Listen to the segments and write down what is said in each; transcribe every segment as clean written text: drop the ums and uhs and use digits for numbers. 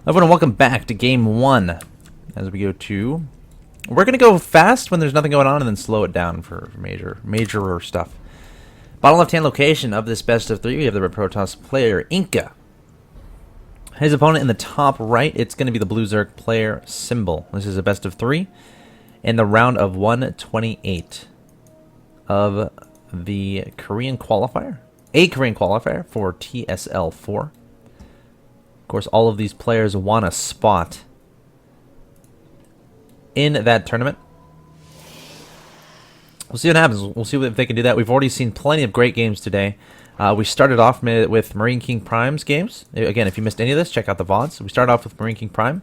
Everyone, welcome back to game one. As we go to, we're gonna go fast when there's nothing going on, and then slow it down for majorer stuff. Bottom left-hand location of this best of three, we have the Red Protoss player Inca. His opponent in the top right, it's going to be the Blue Zerg player Symbol. This is a best of three in the round of 128 of the Korean qualifier. A Korean qualifier for TSL4. Of course, all of these players want a spot in that tournament. We'll see what happens. We'll see if they can do that. We've already seen plenty of great games today. We started off with Marine King Prime's games. Again, if you missed any of this, check out the VODs. We started off with Marine King Prime.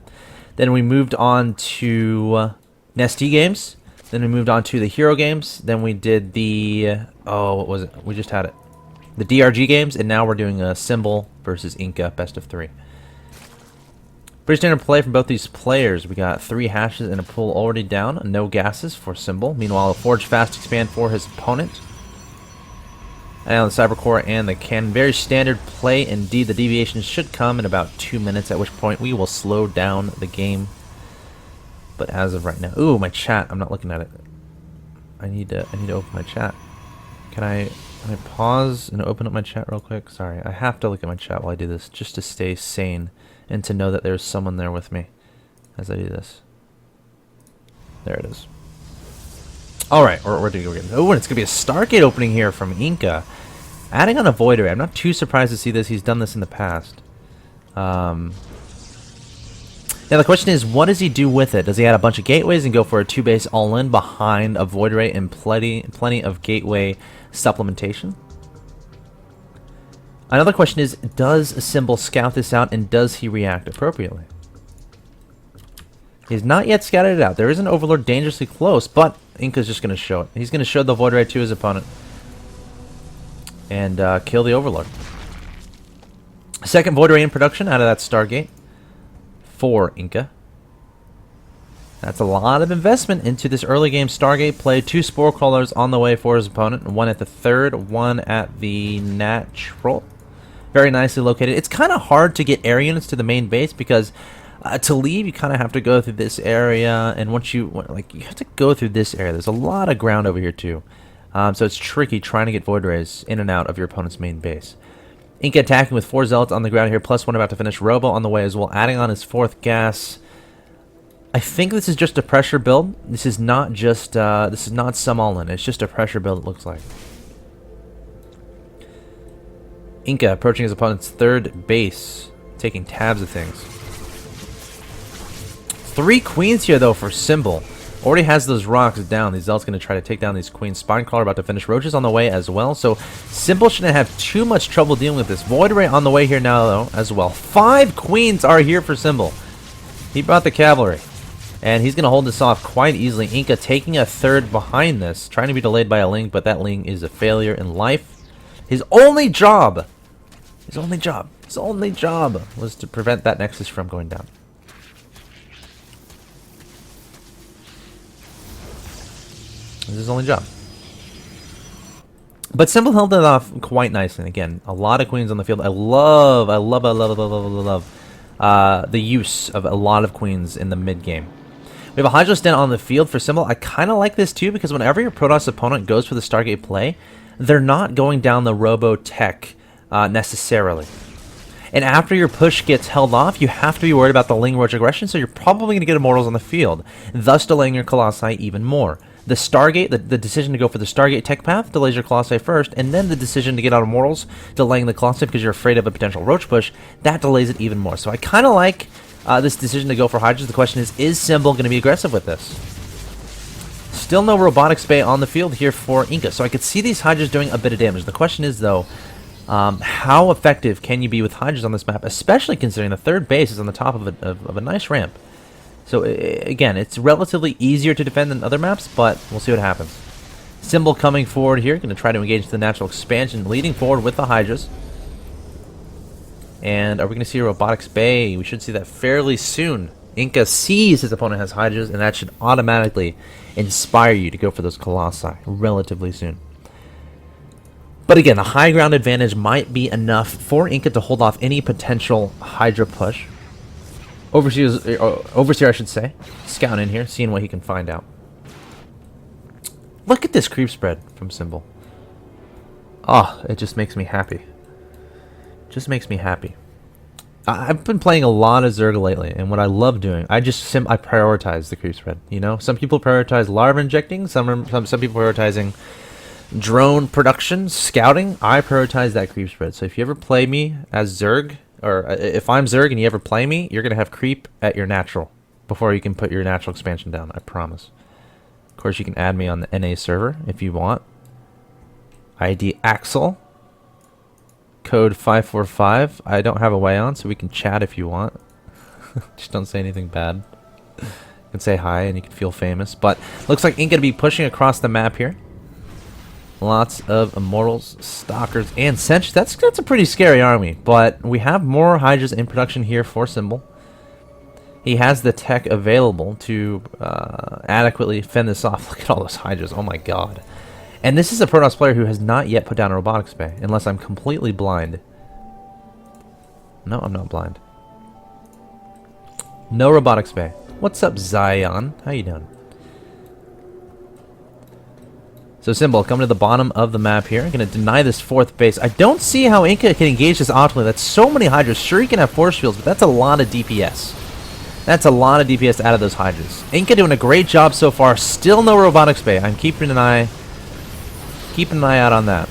Then we moved on to Nesty games. Then we moved on to the Hero games. Then we did the... oh, what was it? We just had it. The DRG games. And now we're doing a Symbol versus Inca best of three. Pretty standard play from both these players. We got 3 hashes in a pool already down. No gases for Symbol. Meanwhile, a Forge Fast Expand for his opponent. And the Cyber Core and the Cannon. Very standard play indeed. The deviations should come in about 2 minutes, at which point we will slow down the game. But as of right now... ooh, my chat. I'm not looking at it. I need to open my chat. Can I pause and open up my chat real quick? Sorry, I have to look at my chat while I do this, just to stay sane and to know that there's someone there with me as I do this. There it is. Alright, we're doing it. Oh, and it's going to be a Stargate opening here from Inca. Adding on a Void Array. I'm not too surprised to see this. He's done this in the past. Now the question is, what does he do with it? Does he add a bunch of gateways and go for a 2-base all-in behind a Void Array and plenty of gateway supplementation? Another question is, does Symbol scout this out and does he react appropriately? He's not yet scouted it out. There is an Overlord dangerously close, but Inca's just going to show it. He's going to show the Void Ray to his opponent and kill the Overlord. Second Void Ray in production out of that Stargate for Inca. That's a lot of investment into this early game Stargate play. 2 Spore Crawlers on the way for his opponent. One at the third, one at the natural. Very nicely located. It's kind of hard to get air units to the main base because to leave you kind of have to go through this area, and once you have to go through this area. There's a lot of ground over here too, so it's tricky trying to get Void Rays in and out of your opponent's main base. Inca attacking with 4 Zealots on the ground here, plus 1 about to finish. Robo on the way as well, adding on his 4th gas. I think this is just a pressure build. This is not just this is not some all-in. It's just a pressure build, it looks like. Inca approaching his opponent's 3rd base, taking tabs of things. 3 queens here, though, for Symbol. Already has those rocks down. These Zealots going to try to take down these queens. Spine Crawler about to finish. Roaches on the way as well. So Symbol shouldn't have too much trouble dealing with this. Void Ray on the way here now, though, as well. 5 queens are here for Symbol. He brought the cavalry. And he's going to hold this off quite easily. Inca taking a 3rd behind this. Trying to be delayed by a Ling, but that Ling is a failure in life. His only job was to prevent that Nexus from going down. This is his only job. But Symbol held it off quite nicely. And again, a lot of queens on the field. I love the use of a lot of queens in the mid game. We have a Hydro Stand on the field for Symbol. I kind of like this too, because whenever your Protoss opponent goes for the Stargate play, they're not going down the Robo Tech necessarily. And after your push gets held off, you have to be worried about the Ling Roach aggression, so you're probably going to get Immortals on the field, thus delaying your Colossi even more. The Stargate, the decision to go for the Stargate tech path delays your Colossi first, and then the decision to get out Immortals, delaying the Colossi because you're afraid of a potential Roach push, that delays it even more. So I kind of like this decision to go for Hydras. The question is Symbol going to be aggressive with this? Still no Robotics Bay on the field here for Inca, so I could see these Hydras doing a bit of damage. The question is, though, how effective can you be with Hydras on this map, especially considering the 3rd base is on the top of a nice ramp. So again, it's relatively easier to defend than other maps, but we'll see what happens. Symbol coming forward here, going to try to engage the natural expansion, leading forward with the Hydras. And are we going to see a Robotics Bay? We should see that fairly soon. Inca sees his opponent has Hydras, and that should automatically inspire you to go for those Colossi relatively soon. But again, the high ground advantage might be enough for Inca to hold off any potential Hydra push. Overseer, I should say. Scouting in here, seeing what he can find out. Look at this creep spread from Symbol. Oh, it just makes me happy. Just makes me happy. I've been playing a lot of Zerg lately, and what I love doing, I prioritize the creep spread. You know, some people prioritize larva injecting, some people prioritizing drone production, scouting. I prioritize that creep spread. So if you ever play me as Zerg, or if I'm Zerg and you ever play me, you're gonna have creep at your natural before you can put your natural expansion down. I promise. Of course, you can add me on the NA server if you want. ID Axel. Code 545. I don't have a way on, so we can chat if you want. Just don't say anything bad. You can say hi and you can feel famous. But looks like Inca to be pushing across the map here. Lots of Immortals, Stalkers, and Sentries. That's a pretty scary army. But we have more Hydras in production here for Symbol. He has the tech available to adequately fend this off. Look at all those Hydras. Oh my god. And this is a Protoss player who has not yet put down a robotics bay, unless I'm completely blind. No, I'm not blind. No robotics bay. What's up, Zion? How you doing? So Symbol, coming to the bottom of the map here. I'm going to deny this fourth base. I don't see how Inca can engage this optimally. That's so many Hydras. Sure, he can have force fields, but that's a lot of DPS. That's a lot of DPS out of those Hydras. Inca doing a great job so far. Still no robotics bay. I'm keeping an eye out on that.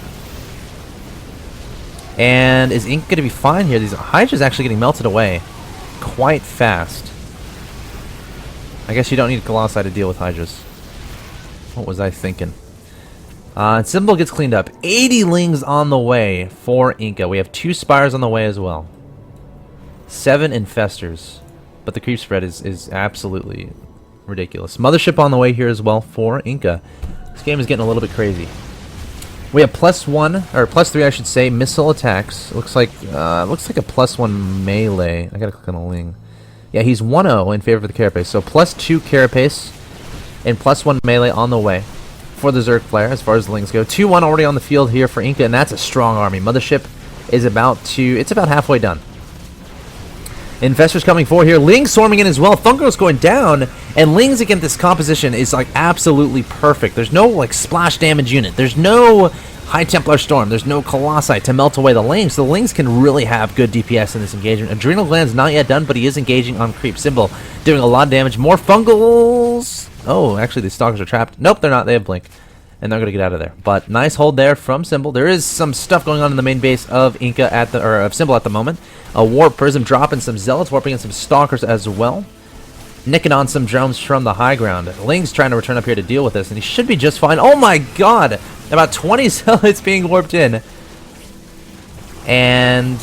And is Inca going to be fine here? These Hydras actually getting melted away quite fast. I guess you don't need Colossi to deal with Hydras. What was I thinking? Symbol gets cleaned up. 80 Lings on the way for Inca. We have 2 Spires on the way as well. 7 Infestors. But the creep spread is absolutely ridiculous. Mothership on the way here as well for Inca. This game is getting a little bit crazy. We have +1, or +3 I should say, missile attacks. Looks like a +1 melee. I gotta click on a Ling. Yeah, he's 1-0 in favor of the Carapace. So +2 Carapace and +1 melee on the way for the Zerg player as far as the Lings go. 2-1 already on the field here for Inca, and that's a strong army. Mothership is about halfway done. Infestors coming forward here. Ling swarming in as well. Fungo's going down, and Lings against this composition is like absolutely perfect. There's no like splash damage unit. There's no High Templar Storm. There's no Colossi to melt away the Lings. So the Lings can really have good DPS in this engagement. Adrenal Gland's not yet done, but he is engaging on creep. Symbol doing a lot of damage. More Fungals. Oh, actually the Stalkers are trapped. Nope, they're not. They have Blink. And they're going to get out of there. But nice hold there from Symbol. There is some stuff going on in the main base of Inca of Symbol at the moment. A Warp Prism dropping some Zealots, warping in some Stalkers as well. Nicking on some drones from the high ground. Ling's trying to return up here to deal with this, and he should be just fine. Oh my god! About 20 Zealots being warped in. And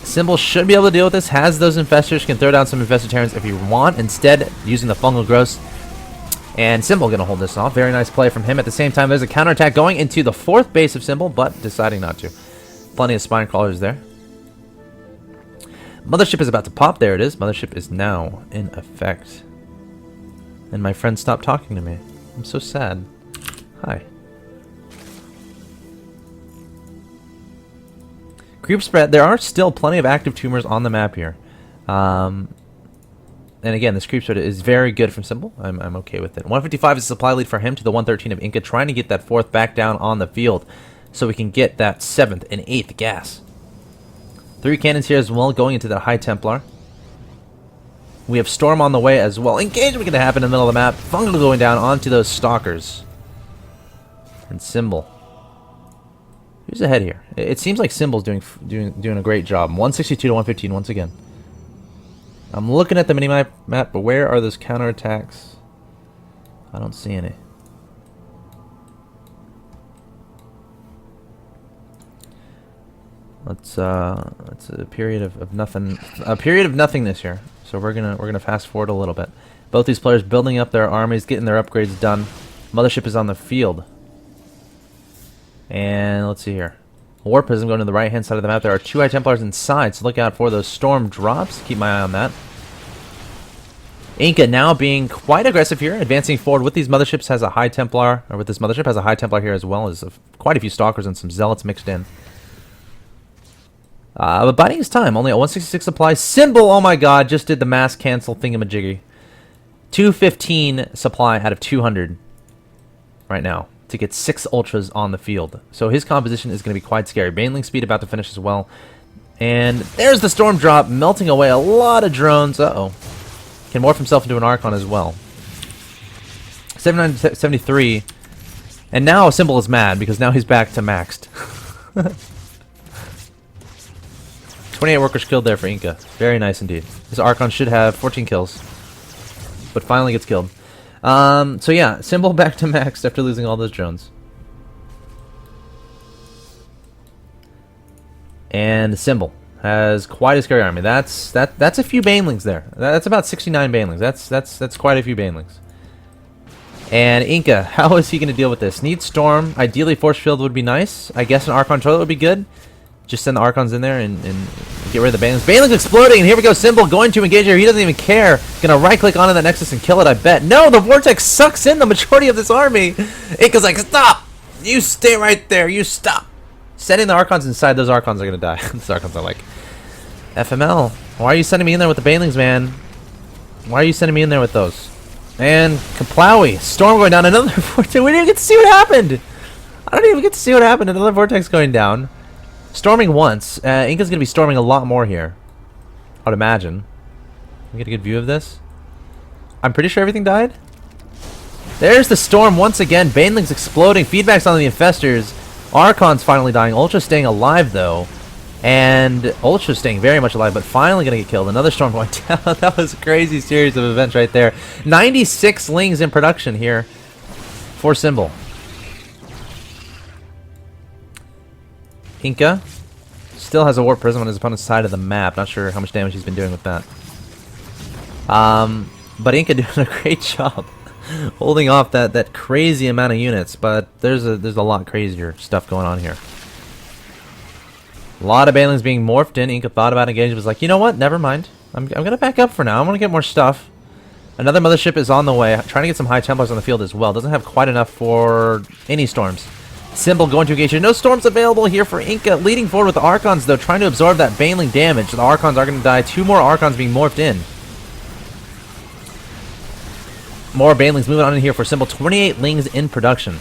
Symbol should be able to deal with this. Has those Infestors, can throw down some Infestor Terrans if you want. Instead, using the Fungal Growth. And Symbol going to hold this off. Very nice play from him. At the same time, there's a counterattack going into the 4th base of Symbol, but deciding not to. Plenty of Spine Crawlers there. Mothership is about to pop. There it is. Mothership is now in effect. And my friend stopped talking to me. I'm so sad. Hi. Creep spread. There are still plenty of active tumors on the map here. And again, this creep spread is very good from Symbol. I'm okay with it. 155 is a supply lead for him to the 113 of Inca, trying to get that 4th back down on the field so we can get that 7th and 8th gas. 3 cannons here as well, going into the High Templar. We have Storm on the way as well. Engagement going to happen in the middle of the map. Fungal going down onto those Stalkers. And Symbol. Who's ahead here? It seems like Symbol's doing a great job. 162 to 115 once again. I'm looking at the mini-map, but where are those counterattacks? I don't see any. It's a period of nothing. A period of nothingness here. So we're gonna fast forward a little bit. Both these players building up their armies, getting their upgrades done. Mothership is on the field. And let's see here. Warp Prism going to the right-hand side of the map. There are 2 High Templars inside, so look out for those Storm drops. Keep my eye on that. Inca now being quite aggressive here, advancing forward with these motherships. Has a High Templar, or with this mothership has a High Templar here as well as quite a few Stalkers and some Zealots mixed in. But biding his time. Only at 166 supply. Symbol, oh my god, just did the mass cancel thingamajiggy. 215 supply out of 200 right now to get 6 ultras on the field. So his composition is going to be quite scary. Baneling speed about to finish as well. And there's the storm drop, melting away a lot of drones. Uh-oh. Can morph himself into an Archon as well. 79 73. And now Symbol is mad because now he's back to maxed. 28 workers killed there for Inca. Very nice indeed. This Archon should have 14 kills. But finally gets killed. So yeah, Symbol back to maxed after losing all those drones. And Symbol has quite a scary army. That's a few banelings there. That's about 69 banelings. That's quite a few banelings. And Inca, how is he going to deal with this? Needs Storm. Ideally, Force Field would be nice. I guess an Archon Toilet would be good. Just send the Archons in there and get rid of the banelings. Banelings exploding, and here we go. Symbol going to engage here. He doesn't even care. Gonna right-click onto that Nexus and kill it, I bet. No, the Vortex sucks in the majority of this army. Inca's like, stop! You stay right there. You stop. Sending the Archons inside, those Archons are gonna die. Those Archons are like, FML, why are you sending me in there with the banelings, man? Why are you sending me in there with those? And Kaplowy, Storm going down, another Vortex. We didn't even get to see what happened. I don't even get to see what happened. Another Vortex going down. Storming once. Inca's going to be storming a lot more here. I would imagine. Can we get a good view of this? I'm pretty sure everything died. There's the storm once again. Banelings exploding. Feedbacks on the infestors. Archon's finally dying. Ultra staying alive though. And Ultra staying very much alive, but finally going to get killed. Another storm going down. That was a crazy series of events right there. 96 lings in production here for Symbol. Inca still has a Warp Prism on his opponent's side of the map. Not sure how much damage he's been doing with that. But Inca doing a great job holding off that crazy amount of units. But there's a lot crazier stuff going on here. A lot of banelings being morphed in. Inca thought about engaging, was like, you know what? Never mind. I'm gonna back up for now. I want to get more stuff. Another mothership is on the way. Trying to get some High Templars on the field as well. Doesn't have quite enough for any storms. Symbol going to engage here. No storms available here for Inca. Leading forward with the Archons, though, trying to absorb that baneling damage. The Archons are going to die. 2 more Archons being morphed in. More banelings moving on in here for Symbol. 28 lings in production.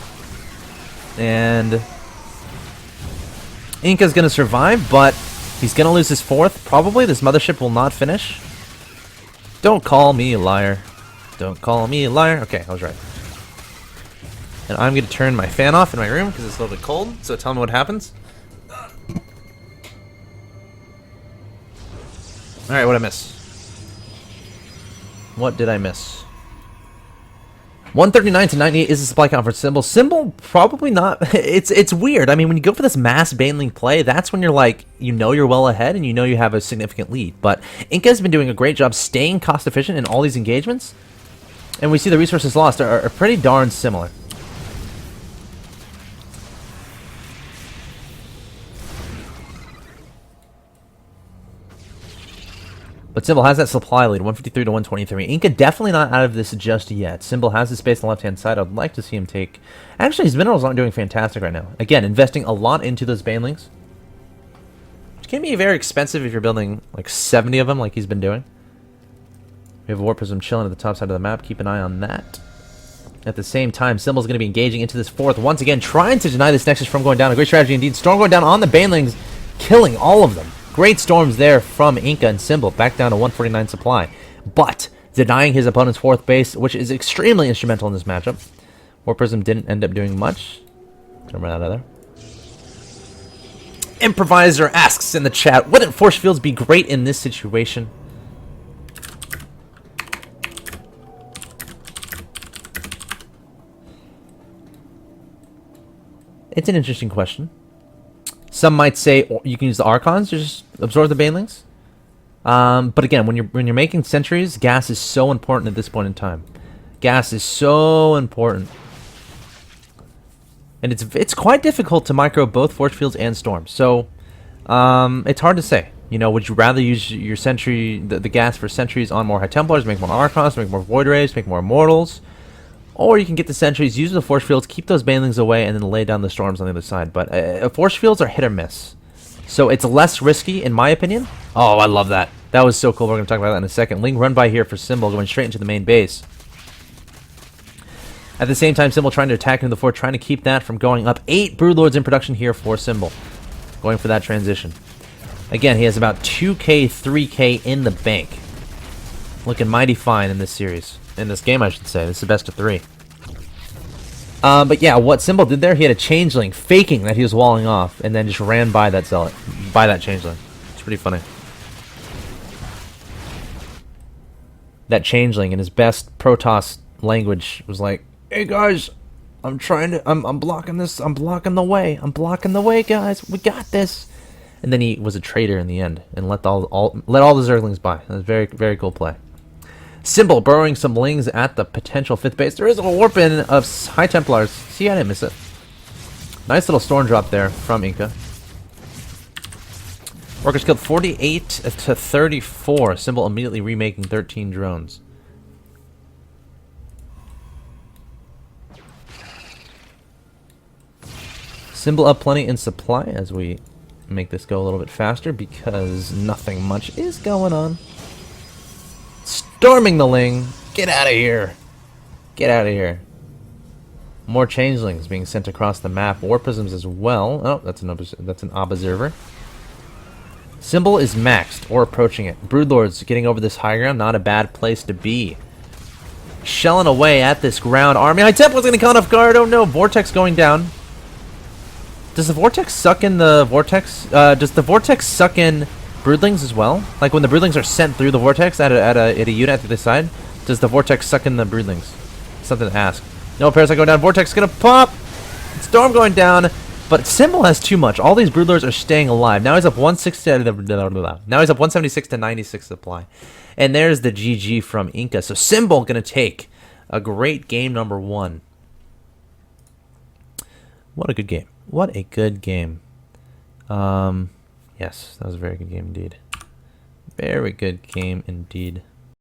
And Inca's going to survive, but he's going to lose his 4th. Probably. This mothership will not finish. Don't call me a liar. Don't call me a liar. Okay, I was right. And I'm going to turn my fan off in my room because it's a little bit cold, so tell me what happens. Alright, what'd I miss? What did I miss? 139 to 98 is the supply count for Symbol. Symbol, probably not. It's weird. I mean, when you go for this mass baneling play, that's when you're like, you know you're well ahead and you know you have a significant lead. But Inca's been doing a great job staying cost efficient in all these engagements. And we see the resources lost are pretty darn similar. But Symbol has that supply lead, 153 to 123. Inca definitely not out of this just yet. Symbol has the space on the left-hand side. I'd like to see him take... Actually, his minerals aren't doing fantastic right now. Again, investing a lot into those banelings. Which can be very expensive if you're building like 70 of them like he's been doing. We have a Warp Prism chilling at the top side of the map. Keep an eye on that. At the same time, Symbol's going to be engaging into this 4th. Once again, trying to deny this Nexus from going down. A great strategy indeed. Storm going down on the banelings, killing all of them. Great storms there from Inca and Symbol, back down to 149 supply. But denying his opponent's 4th base, which is extremely instrumental in this matchup. Warp Prism didn't end up doing much. Turn right out of there. Improviser asks in the chat, wouldn't Force Fields be great in this situation? It's an interesting question. Some might say you can use the Archons to just absorb the banelings. But again, when you're making sentries, gas is so important at this point in time. Gas is so important. And it's quite difficult to micro both force fields and storms. So it's hard to say. You know, would you rather use your sentry, the gas for sentries on more High Templars, make more Archons, make more Void Rays, make more Immortals? Or you can get the sentries, use the force fields, keep those banelings away, and then lay down the storms on the other side. But force fields are hit or miss. So it's less risky, in my opinion. Oh, I love that. That was so cool. We're going to talk about that in a second. Ling run by here for Symbol, going straight into the main base. At the same time, Symbol trying to attack into the fort, trying to keep that from going up. 8 Broodlords in production here for Symbol. Going for that transition. Again, he has about 2k, 3k in the bank. Looking mighty fine in this series. In this game, I should say. This is the best of 3. But yeah, what Symbol did there, he had a changeling faking that he was walling off, and then just ran by that zealot, by that changeling. It's pretty funny. That changeling in his best Protoss language was like, "Hey guys, I'm blocking this. I'm blocking the way. I'm blocking the way, guys. We got this." And then he was a traitor in the end and let all the Zerglings by. That was a very, very cool play. Symbol burrowing some Lings at the potential 5th base. There is a warp in of High Templars. See, I didn't miss it. Nice little storm drop there from Inca. Workers killed 48 to 34. Symbol immediately remaking 13 drones. Symbol up plenty in supply as we make this go a little bit faster because nothing much is going on. Storming the Ling. Get out of here. Get out of here. More changelings being sent across the map. War prisms as well. Oh, that's an observer. Symbol is maxed or approaching it. Broodlords getting over this high ground. Not a bad place to be. Shelling away at this ground army. High Templar's going to caught off guard. Oh no. Vortex going down. Does the Vortex suck in the Vortex? Does the Vortex suck in Broodlings as well? Like when the Broodlings are sent through the Vortex at a unit to the side, does the Vortex suck in the Broodlings? Something to ask. No, Parasite going down. Vortex gonna pop. Storm going down. But Symbol has too much. All these Broodlords are staying alive. Now he's up 160. Now he's up 176 to 96 supply. And there's the GG from Inca. So Symbol gonna take a great game number 1. What a good game. What a good game. Yes, that was a very good game indeed. Very good game indeed.